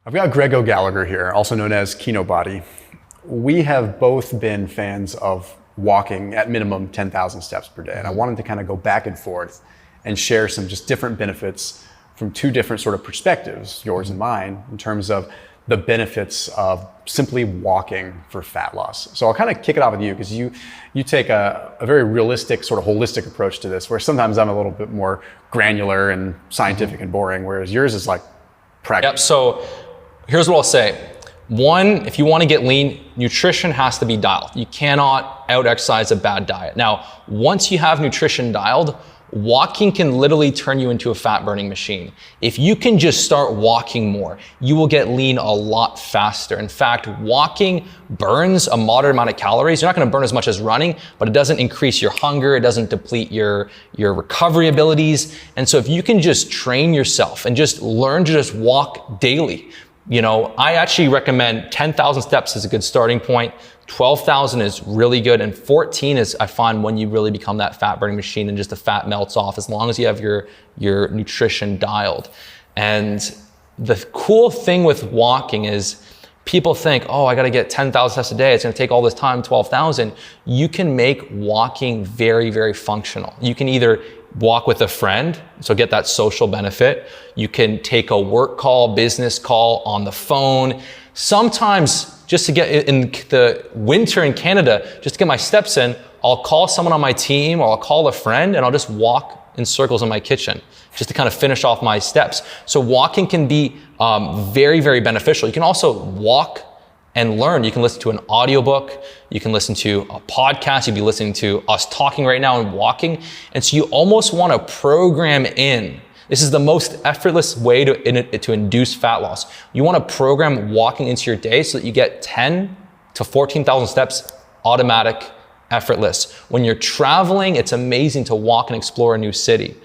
I've got Greg O'Gallagher here, also known as Kino Body. We have both been fans of walking at minimum 10,000 steps per day. And I wanted to kind of go back and forth and share some just different benefits from two different sort of perspectives, yours and mine, in terms of the benefits of simply walking for fat loss. So I'll kind of kick it off with you because you take a very realistic, sort of holistic approach to this, where sometimes I'm a little bit more granular and scientific and boring, whereas yours is like practical. Yep, so here's what I'll say. One, if you want to get lean, nutrition has to be dialed. You cannot out-exercise a bad diet. Now, once you have nutrition dialed, walking can literally turn you into a fat-burning machine. If you can just start walking more, you will get lean a lot faster. In fact, walking burns a moderate amount of calories. You're not going to burn as much as running, but it doesn't increase your hunger. It doesn't deplete your recovery abilities. And so if you can just train yourself and just learn to just walk daily, you know, I actually recommend 10,000 steps is a good starting point. 12,000 is really good. And 14 is, I find, when you really become that fat burning machine and just the fat melts off, as long as you have your nutrition dialed. And the cool thing with walking is people think, oh, I got to get 10,000 steps a day. It's going to take all this time, 12,000. You can make walking very, very functional. You can either walk with a friend, so get that social benefit. You can take a work call, business call on the phone. Sometimes, just to get in the winter in Canada, just to get my steps in, I'll call someone on my team or I'll call a friend and I'll just walk in circles in my kitchen just to kind of finish off my steps. So walking can be very, very beneficial. You can also walk and learn. You can listen to an audiobook. You can listen to a podcast. You'd be listening to us talking right now and walking. And so you almost want to program in. This is the most effortless way to induce fat loss. You want to program walking into your day so that you get 10 to 14,000 steps automatic, effortless. When you're traveling, it's amazing to walk and explore a new city.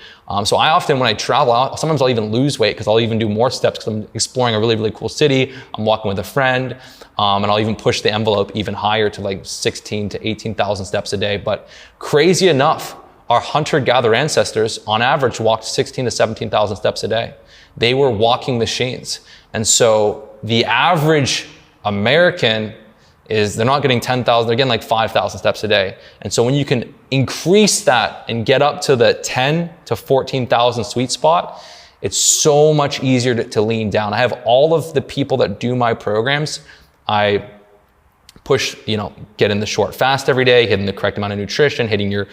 So I often, when I travel, sometimes I'll even lose weight because I'll even do more steps because I'm exploring a really, really cool city. I'm walking with a friend, and I'll even push the envelope even higher to like 16 to 18,000 steps a day. But crazy enough, our hunter-gatherer ancestors, on average, walked 16 to 17,000 steps a day. They were walking machines. And so the average American they're not getting 10,000, they're getting like 5,000 steps a day. And so when you can increase that and get up to the 10 to 14,000 sweet spot, it's so much easier to lean down. I have all of the people that do my programs, I push, get in the short fast every day, hitting the correct amount of nutrition, hitting your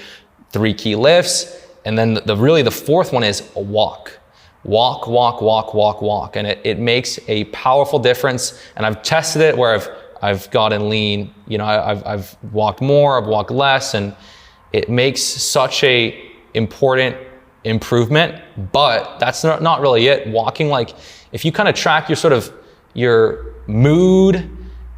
3 key lifts. And then the fourth one is a walk. Walk. And it makes a powerful difference. And I've tested it where I've gotten lean, I've walked more, I've walked less, and it makes such a important improvement, but that's not really it. Walking, like, if you kind of track your mood,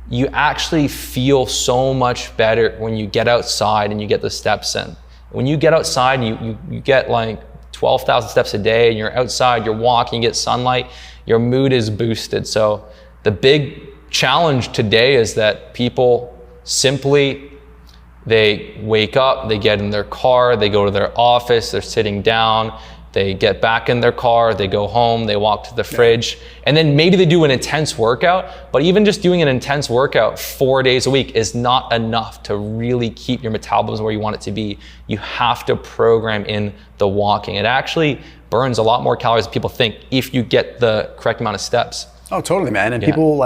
you actually feel so much better when you get outside and you get the steps in. When you get outside and you get like 12,000 steps a day and you're outside, you're walking, you get sunlight, your mood is boosted. So the big challenge today is that people simply, they wake up, they get in their car, they go to their office, they're sitting down, they get back in their car, they go home, they walk to the fridge, and then maybe they do an intense workout. But even just doing an intense workout 4 days a week is not enough to really keep your metabolism where you want it to be. You have to program in the walking. It actually burns a lot more calories than people think if you get the correct amount of steps. Oh, totally, man. And people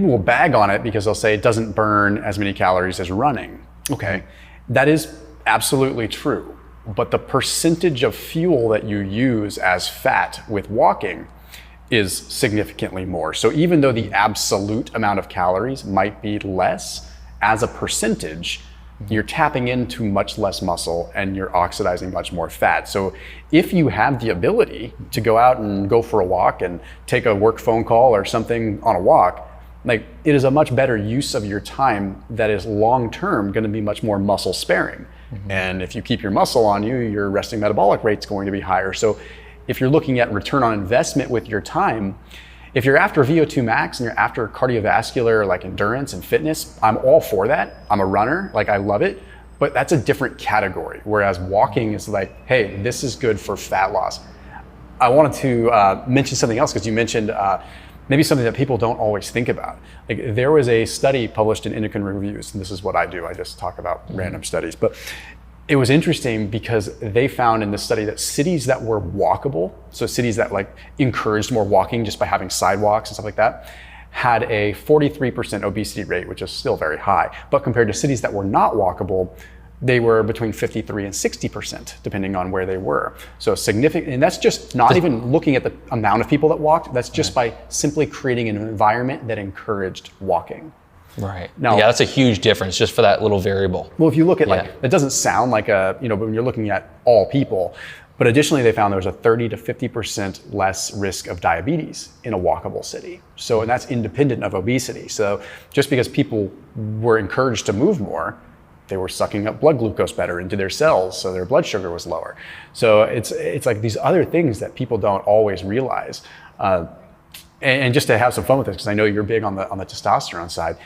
will bag on it because they'll say it doesn't burn as many calories as running. Okay, that is absolutely true. But the percentage of fuel that you use as fat with walking is significantly more. So even though the absolute amount of calories might be less, as a percentage, you're tapping into much less muscle and you're oxidizing much more fat. So if you have the ability to go out and go for a walk and take a work phone call or something on a walk, like, it is a much better use of your time that is long-term going to be much more muscle sparing. Mm-hmm. And if you keep your muscle on you, your resting metabolic rate's going to be higher. So if you're looking at return on investment with your time, if you're after VO2 max and you're after cardiovascular, like endurance and fitness, I'm all for that. I'm a runner, like, I love it, but that's a different category. Whereas walking is like, hey, this is good for fat loss. I wanted to mention something else because you mentioned maybe something that people don't always think about. Like there was a study published in Endocrine Reviews, and this is what I do. I just talk about random studies, but it was interesting because they found in this study that cities that were walkable, so cities that like encouraged more walking just by having sidewalks and stuff like that, had a 43% obesity rate, which is still very high. But compared to cities that were not walkable, they were between 53 and 60%, depending on where they were. So significant, and that's just not even looking at the amount of people that walked, that's just by simply creating an environment that encouraged walking. Right. Now, yeah, that's a huge difference just for that little variable. Well, if you look at like, it doesn't sound like a, but when you're looking at all people, but additionally they found there was a 30 to 50% less risk of diabetes in a walkable city. So, and that's independent of obesity. So just because people were encouraged to move more, they were sucking up blood glucose better into their cells, so their blood sugar was lower. So it's like these other things that people don't always realize. And just to have some fun with this, because I know you're big on the testosterone side,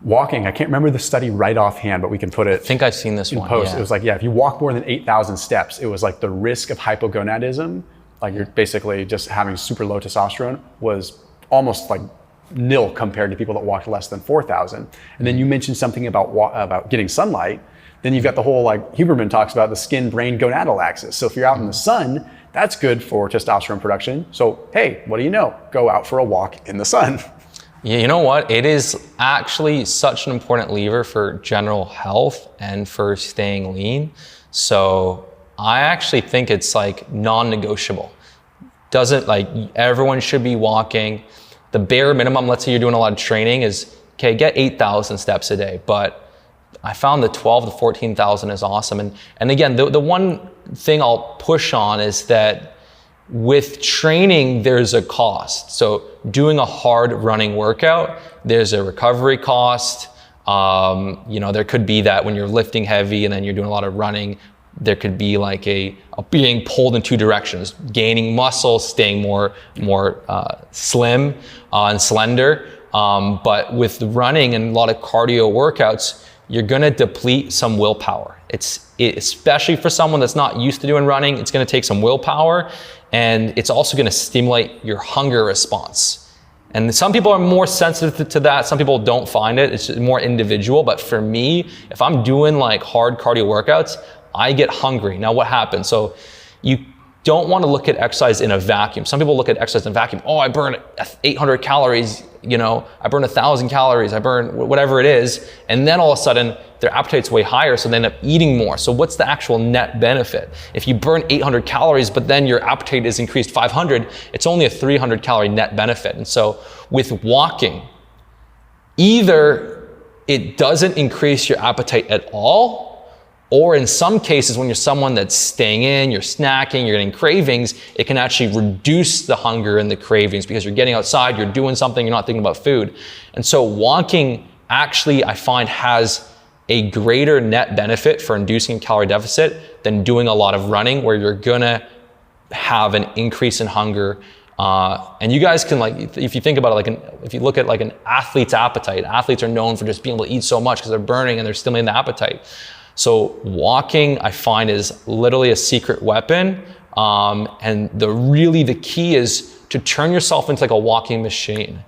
walking, I can't remember the study right offhand, but we can put it. I think I've seen this in one. Post. Yeah. It was like, if you walk more than 8,000 steps, it was like the risk of hypogonadism, like you're basically just having super low testosterone, was almost like nil compared to people that walked less than 4,000. And then you mentioned something about getting sunlight. Then you've got the whole, like Huberman talks about, the skin-brain gonadal axis. So if you're out in the sun, that's good for testosterone production. So hey, what do you know? Go out for a walk in the sun. Yeah, you know what? It is actually such an important lever for general health and for staying lean. So I actually think it's like non-negotiable. Everyone should be walking. The bare minimum, let's say you're doing a lot of training, is, okay, get 8,000 steps a day. But I found the 12 to 14,000 is awesome. And again, the one thing I'll push on is that with training, there's a cost. So doing a hard running workout, there's a recovery cost. There could be that when you're lifting heavy and then you're doing a lot of running, there could be like a being pulled in two directions, gaining muscle, staying more slim and slender. But with running and a lot of cardio workouts, you're gonna deplete some willpower. Especially for someone that's not used to doing running, it's gonna take some willpower, and it's also gonna stimulate your hunger response. And some people are more sensitive to that. Some people don't find it. It's more individual. But for me, if I'm doing like hard cardio workouts, I get hungry. Now what happens? So you don't want to look at exercise in a vacuum. Some people look at exercise in a vacuum. Oh, I burn 800 calories, I burn 1,000 calories, I burn whatever it is. And then all of a sudden their appetite's way higher, so they end up eating more. So what's the actual net benefit? If you burn 800 calories, but then your appetite is increased 500, it's only a 300 calorie net benefit. And so with walking, either it doesn't increase your appetite at all, or in some cases, when you're someone that's staying in, you're snacking, you're getting cravings, it can actually reduce the hunger and the cravings because you're getting outside, you're doing something, you're not thinking about food. And so walking actually, I find, has a greater net benefit for inducing a calorie deficit than doing a lot of running, where you're gonna have an increase in hunger. And you guys can, if you think about it, if you look at like an athlete's appetite, athletes are known for just being able to eat so much because they're burning and they're stimulating the appetite. So walking, I find, is literally a secret weapon. And the key is to turn yourself into like a walking machine,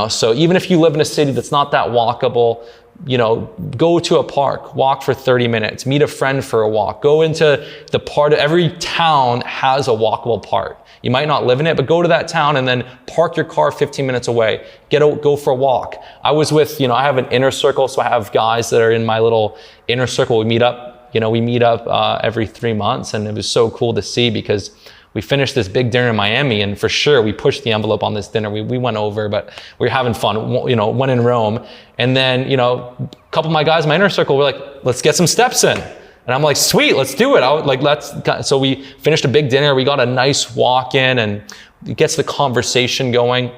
So even if you live in a city that's not that walkable, go to a park, walk for 30 minutes, meet a friend for a walk, go into every town has a walkable part. You might not live in it, but go to that town and then park your car 15 minutes away, go for a walk. I was with, I have an inner circle, so I have guys that are in my little inner circle. We meet up, every 3 months, and it was so cool to see because we finished this big dinner in Miami, and for sure we pushed the envelope on this dinner. We went over, but we were having fun, one in Rome. And then, a couple of my guys in my inner circle were like, let's get some steps in. And I'm like, sweet, let's do it. So we finished a big dinner. We got a nice walk in, and it gets the conversation going.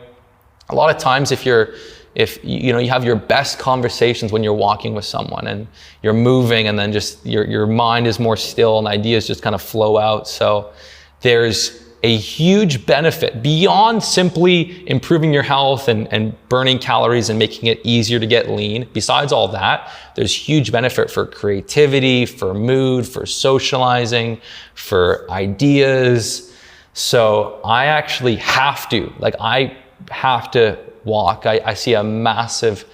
A lot of times if you have your best conversations when you're walking with someone and you're moving, and then just your mind is more still and ideas just kind of flow out. So there's a huge benefit beyond simply improving your health and burning calories and making it easier to get lean. Besides all that, there's huge benefit for creativity, for mood, for socializing, for ideas. So I actually have to, have to walk, I see a massive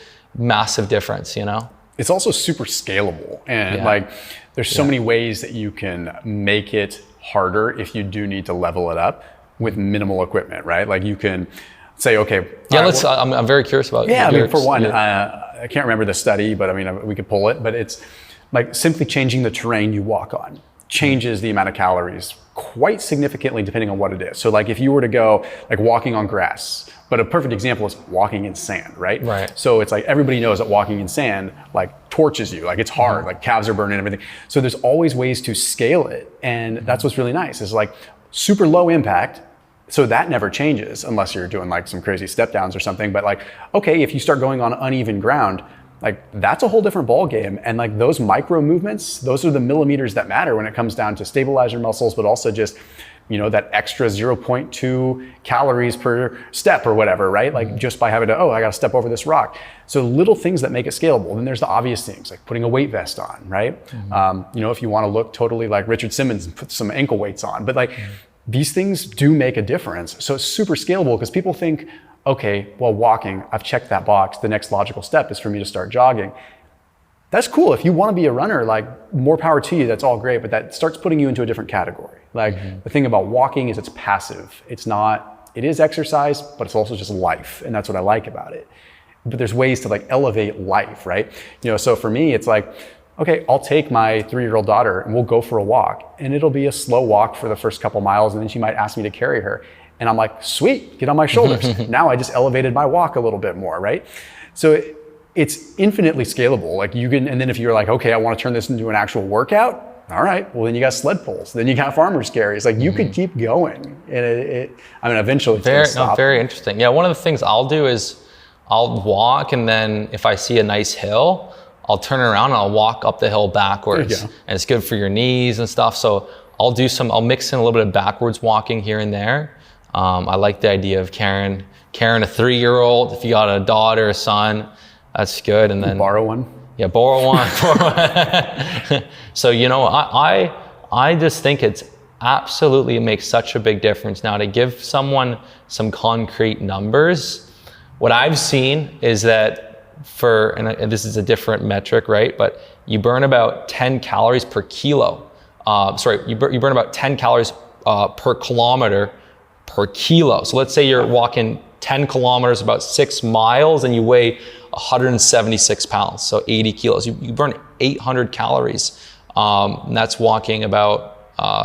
difference, you know? It's also super scalable, and like there's so many ways that you can make it harder if you do need to level it up with minimal equipment, right? Like you can say, okay. Yeah, let's. I'm very curious about. Yeah, I mean, for one, I can't remember the study, but I mean, we could pull it. But it's like simply changing the terrain you walk on changes the amount of calories quite significantly depending on what it is. So like if you were to go like walking on grass, but a perfect example is walking in sand, right? Right. So it's like everybody knows that walking in sand like torches you, like it's hard, like calves are burning and everything. So there's always ways to scale it. And that's what's really nice is like super low impact. So that never changes unless you're doing like some crazy step downs or something. But like, okay, if you start going on uneven ground, like that's a whole different ball game. And like those micro movements, those are the millimeters that matter when it comes down to stabilizer muscles, but also just, you know, that extra 0.2 calories per step or whatever, right? Like just by having to, I got to step over this rock. So little things that make it scalable. Then there's the obvious things like putting a weight vest on, right? You know, if you want to look totally like Richard Simmons and put some ankle weights on, but like these things do make a difference. So it's super scalable because people think, okay, well, walking, I've checked that box. The next logical step is for me to start jogging. That's cool. If you want to be a runner, like more power to you, that's all great, but that starts putting you into a different category. Like the thing about walking is it's passive. It is exercise, but it's also just life. And that's what I like about it. But there's ways to like elevate life, right? You know, so for me, it's like, okay, I'll take my 3-year-old daughter and we'll go for a walk, and it'll be a slow walk for the first couple miles. And then she might ask me to carry her. And I'm like, sweet, get on my shoulders. Now I just elevated my walk a little bit more, right? So it's infinitely scalable. Like you can, and then if you're like, okay, I want to turn this into an actual workout. All right, well then you got sled pulls, then you got farmer's carries. Like you could keep going, and I mean, eventually it's gonna stop. Very interesting. Yeah, one of the things I'll do is I'll walk, and then if I see a nice hill, I'll turn around and I'll walk up the hill backwards, and it's good for your knees and stuff. So I'll mix in a little bit of backwards walking here and there. I like the idea of carrying a 3-year-old. If you got a daughter, a son, that's good. And then borrow one. Yeah, borrow one. So, you know, I just think it makes such a big difference. Now, to give someone some concrete numbers, what I've seen is that and this is a different metric, right? But you burn about 10 calories per kilo. You burn about 10 calories per kilometer per kilo. So let's say you're walking 10 kilometers, about 6 miles, and you weigh 176 pounds, so 80 kilos. You burn 800 calories. And that's walking about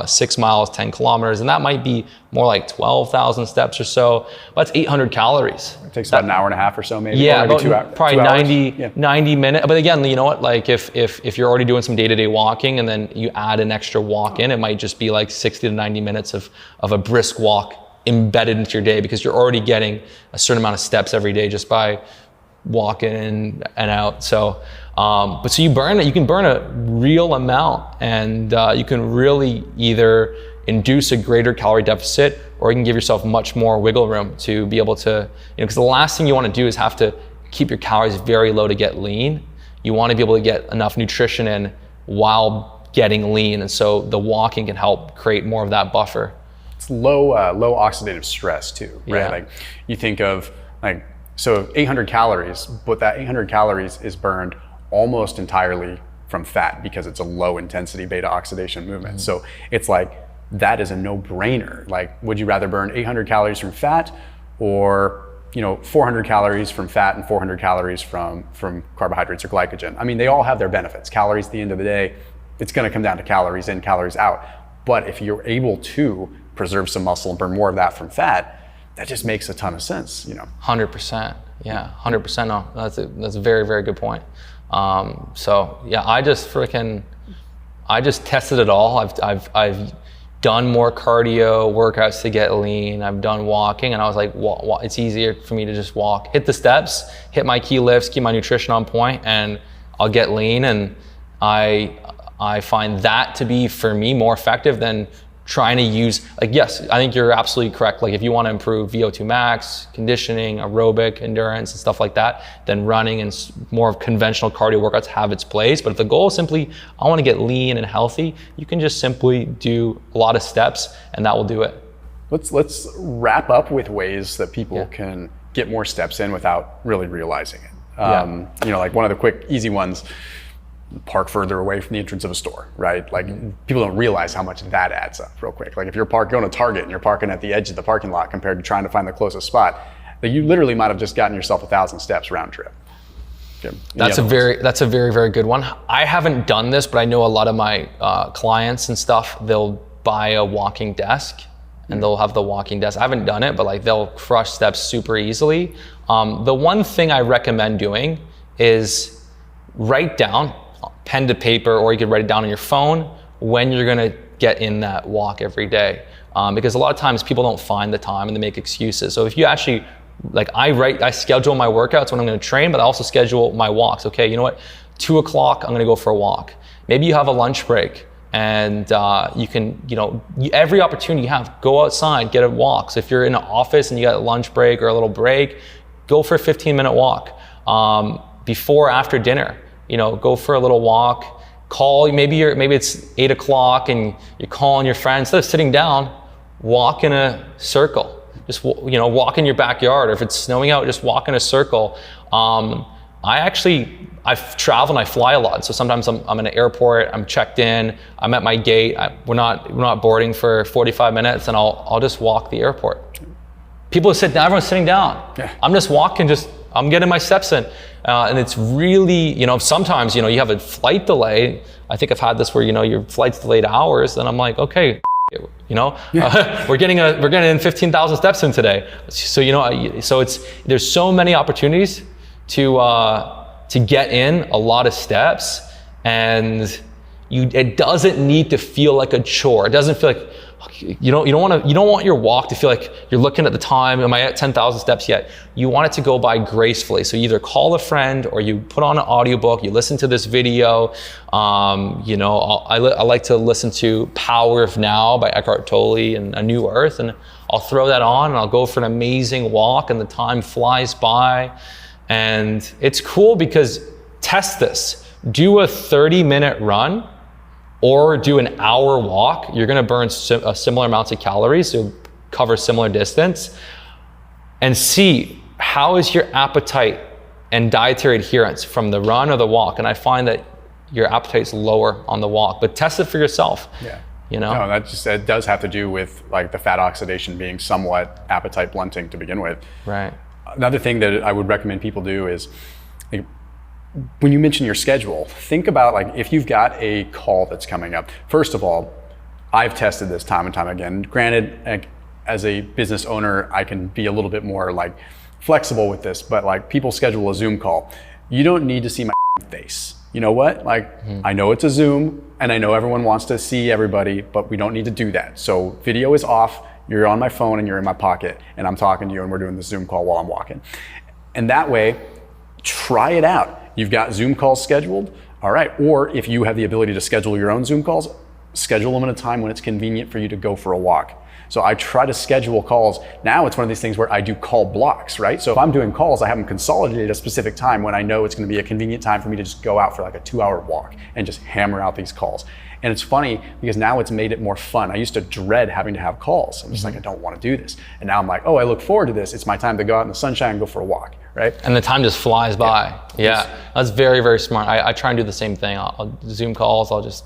6 miles, 10 kilometers, and that might be more like 12,000 steps or so. But that's 800 calories. It takes about an hour and a half or so, maybe. Yeah, maybe 2 hours. Probably 90 minutes. But again, you know what? Like if you're already doing some day-to-day walking and then you add an extra walk in, it might just be like 60 to 90 minutes of a brisk walk embedded into your day, because you're already getting a certain amount of steps every day just by walking in and out. So, but so you can burn a real amount, and you can really either induce a greater calorie deficit, or you can give yourself much more wiggle room to be able to, because the last thing you want to do is have to keep your calories very low to get lean. You want to be able to get enough nutrition in while getting lean. And so the walking can help create more of that buffer. It's low oxidative stress too, right? Yeah. Like you think of like, so 800 calories, but that 800 calories is burned almost entirely from fat because it's a low intensity beta oxidation movement. So it's like, that is a no-brainer. Like, would you rather burn 800 calories from fat, or 400 calories from fat and 400 calories from carbohydrates or glycogen? I mean, they all have their benefits. Calories at the end of the day, it's gonna come down to calories in, calories out. But if you're able to preserve some muscle and burn more of that from fat, that just makes a ton of sense, 100%. Yeah, 100%. No, that's a very, very good point. So yeah, I just tested it all. I've done more cardio workouts to get lean. I've done walking, and I was like, it's easier for me to just walk, hit the steps, hit my key lifts, keep my nutrition on point, and I'll get lean. And I find that to be, for me, more effective than trying to use, yes, I think you're absolutely correct. Like if you want to improve VO2 max, conditioning, aerobic endurance and stuff like that, then running and more of conventional cardio workouts have its place. But if the goal is simply, I want to get lean and healthy, you can just simply do a lot of steps, and that will do it. let's wrap up with ways that people can get more steps in without really realizing it. You know, like one of the quick, easy ones, park further away from the entrance of a store, right? Like people don't realize how much that adds up real quick. Like if you're going to Target and you're parking at the edge of the parking lot compared to trying to find the closest spot, like you literally might have just gotten yourself 1,000 steps round trip. That's a very, very good one. I haven't done this, but I know a lot of my clients and stuff, they'll buy a walking desk and they'll have the walking desk. I haven't done it, but like they'll crush steps super easily. The one thing I recommend doing is write down, pen to paper, or you could write it down on your phone when you're gonna get in that walk every day. Because a lot of times people don't find the time and they make excuses. So if you actually, like I schedule my workouts when I'm gonna train, but I also schedule my walks. Okay, you know what, 2 o'clock, I'm gonna go for a walk. Maybe you have a lunch break and you can, you know, every opportunity you have, go outside, get a walk. So if you're in an office and you got a lunch break or a little break, go for a 15-minute walk. Before or after dinner, you know, go for a little walk. Call, maybe it's 8 o'clock and you're calling your friends. Instead of sitting down, walk in a circle. Just, you know, walk in your backyard, or if it's snowing out, just walk in a circle. I travel and I fly a lot. So sometimes I'm in an airport, I'm checked in, I'm at my gate, we're not boarding for 45 minutes, and I'll just walk the airport. People sit down, everyone's sitting down. Yeah. I'm just walking, I'm getting my steps in. And it's really, you know, sometimes, you know, you have a flight delay. I think I've had this where, you know, your flight's delayed hours, and I'm like, okay, you know, we're getting in 15,000 steps in today. So, you know, there's so many opportunities to get in a lot of steps, and it doesn't need to feel like a chore. It doesn't feel like, you don't want your walk to feel like you're looking at the time, am I at 10,000 steps yet? You want it to go by gracefully. So you either call a friend or you put on an audiobook, you listen to this video. You know, I like to listen to Power of Now by Eckhart Tolle and A New Earth, and I'll throw that on and I'll go for an amazing walk, and the time flies by. And it's cool because test this. Do a 30-minute run or do an hour walk. You're gonna burn similar amounts of calories, so cover similar distance, and see how is your appetite and dietary adherence from the run or the walk. And I find that your appetite's lower on the walk, but test it for yourself. Yeah. You know? No, that does have to do with like the fat oxidation being somewhat appetite blunting to begin with. Right. Another thing that I would recommend people do is, when you mention your schedule, think about like if you've got a call that's coming up. First of all, I've tested this time and time again. Granted, as a business owner, I can be a little bit more like flexible with this, but like people schedule a Zoom call. You don't need to see my face. You know what? Like, I know it's a Zoom and I know everyone wants to see everybody, but we don't need to do that. So video is off, you're on my phone and you're in my pocket, and I'm talking to you and we're doing the Zoom call while I'm walking. And that way, try it out. You've got Zoom calls scheduled, all right. Or if you have the ability to schedule your own Zoom calls, schedule them at a time when it's convenient for you to go for a walk. So I try to schedule calls. Now it's one of these things where I do call blocks, right? So if I'm doing calls, I have them consolidated at a specific time when I know it's gonna be a convenient time for me to just go out for like a 2-hour walk and just hammer out these calls. And it's funny because now it's made it more fun. I used to dread having to have calls. I'm just like, I don't want to do this. And now I'm like, oh, I look forward to this. It's my time to go out in the sunshine and go for a walk, right? And the time just flies by. Yeah, that's very, very smart. I try and do the same thing. I'll Zoom calls, I'll just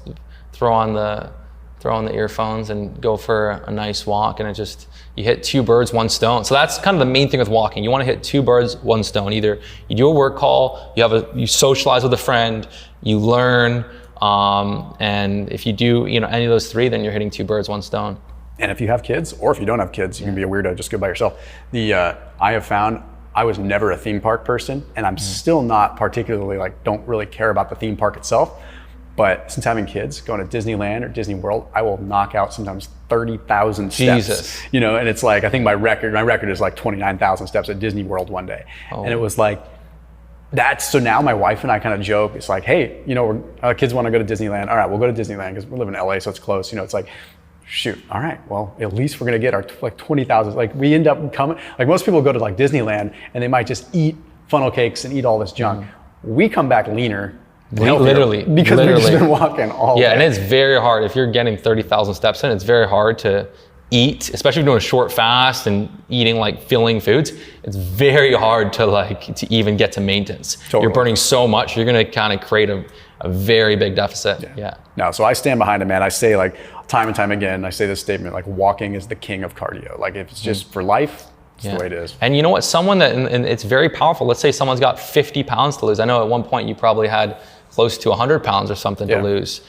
throw on the earphones and go for a nice walk, and you hit 2 birds, 1 stone. So that's kind of the main thing with walking. You want to hit 2 birds, 1 stone. Either you do a work call, you socialize with a friend, you learn, and if you do, any of those 3, then you're hitting 2 birds, 1 stone. And if you have kids, or if you don't have kids, you can be a weirdo, just go by yourself. I have found I was never a theme park person, and I'm still not particularly don't really care about the theme park itself. But since having kids, going to Disneyland or Disney World, I will knock out sometimes 30,000 steps. Jesus. And it's like, I think my record is like 29,000 steps at Disney World one day. Oh. And it was like, so now my wife and I kind of joke, it's like, hey, our kids want to go to Disneyland. All right, we'll go to Disneyland because we live in LA, so it's close. It's like, shoot, all right, well, at least we're going to get our 20,000. We end up coming, most people go to Disneyland and they might just eat funnel cakes and eat all this junk. We come back leaner. Literally. Because we've just been walking all day. Yeah, and it's very hard. If you're getting 30,000 steps in, it's very hard to eat, especially if you're doing a short fast and eating like filling foods, it's very hard to even get to maintenance. Totally. You're burning so much, you're gonna kind of create a very big deficit. Yeah. No, so I stand behind it, man. I say, like, time and time again, I say this statement, like, walking is the king of cardio. Like, if it's just for life, it's the way it is. And you know what, someone that, and it's very powerful, let's say someone's got 50 pounds to lose. I know at one point you probably had close to 100 pounds or something to lose.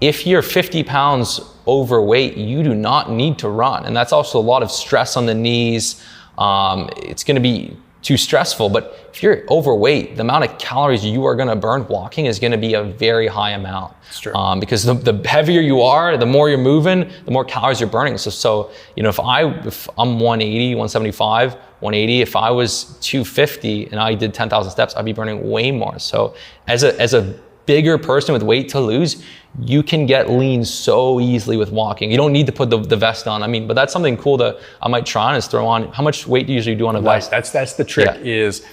If you're 50 pounds overweight, you do not need to run. And that's also a lot of stress on the knees. It's gonna be too stressful, but if you're overweight, the amount of calories you are gonna burn walking is gonna be a very high amount. It's true. Because the heavier you are, the more you're moving, the more calories you're burning. So you know, if I'm 180, 175, 180, if I was 250 and I did 10,000 steps, I'd be burning way more. So as a bigger person with weight to lose, you can get lean so easily with walking. You don't need to put the vest on. I mean, but that's something cool that I might try is throw on. How much weight do you usually do on a vest? That's the trick is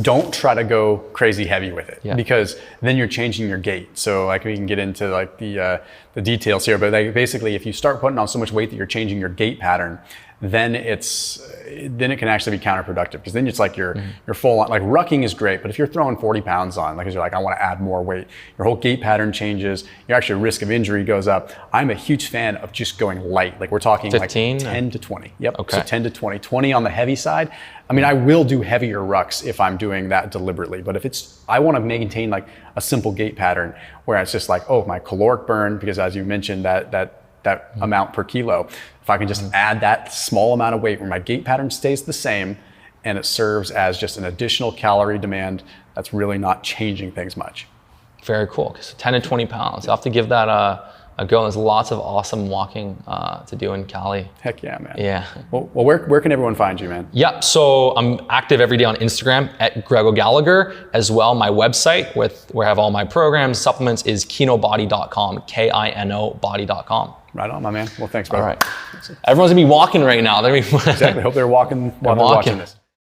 don't try to go crazy heavy with it because then you're changing your gait. So like we can get into like the details here, but like basically if you start putting on so much weight that you're changing your gait pattern, then it can actually be counterproductive because then it's like you're full on, like rucking is great, but if you're throwing 40 pounds on, like you're like, I want to add more weight, your whole gait pattern changes, your actual risk of injury goes up. I'm a huge fan of just going light. Like we're talking 15, like 10 to 20. Yep. Okay. So 10 to 20, 20 on the heavy side. I mean, I will do heavier rucks if I'm doing that deliberately, but if I want to maintain like a simple gait pattern where it's just like, oh, my caloric burn, because as you mentioned that amount per kilo, if I can just add that small amount of weight where my gait pattern stays the same and it serves as just an additional calorie demand, that's really not changing things much. Very cool. So 10 to 20 pounds. I'll have to give that a go. There's lots of awesome walking to do in Cali. Heck yeah, man. Yeah. Well, where can everyone find you, man? Yeah, so I'm active every day on Instagram at Greg O'Gallagher. As well, my website where I have all my programs, supplements is kinobody.com, KINO-body.com. Right on, my man. Well, thanks, bro. All right. Everyone's gonna be walking right now. Exactly. Hope they're walking while they're watching this.